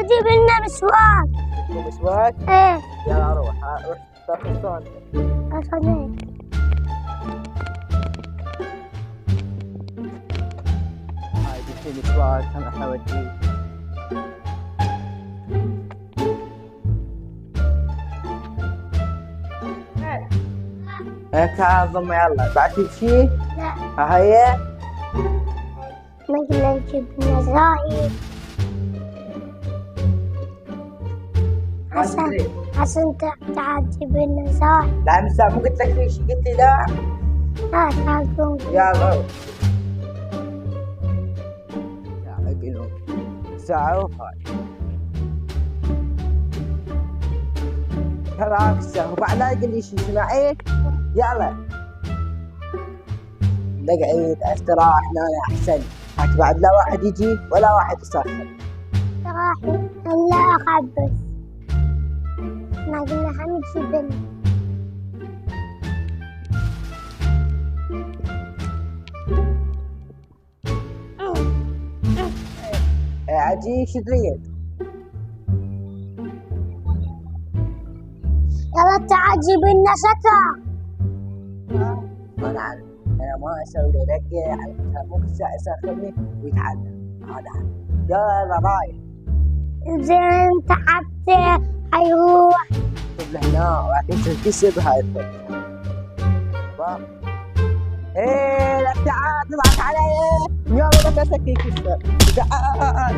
اجيب لنا مسواك. مسواك؟ ايه. يلا روح تاخذ صوت. عشان ايه؟ هاي جبت لي مسواك انا اوديه. يا كاظم يلا بعد تمشي؟ لا هيا نقدر نجيب لنا زايد عشان تعال تجيب لنا زايد. لا مساء مو قلت لك ليش قلت لي لا؟ لا تعال قوم. يلا روح. يلا قلوب ساعة وهاي تراك الساعة وبعد لا يقول لي شي سمعت؟ يلا نقعد استراح هنا احسن. حتى بعد لا واحد يجي ولا واحد يصرخ. راح لا اخبص. ما قلنا حنجيب لنا. عجيب شو تريد؟ يلا تعال جيب لنا شكا. ما نعرف انا ما اسوي له دقه على ممكن يسخني ويتعلم هذا. يلا رايح. زين تعبت حيروح. شوف له هنا وبعدين تنكسر هاي الفرصه. ايه لا تعال تضحك علي. يلا نفسك يكسر. تعال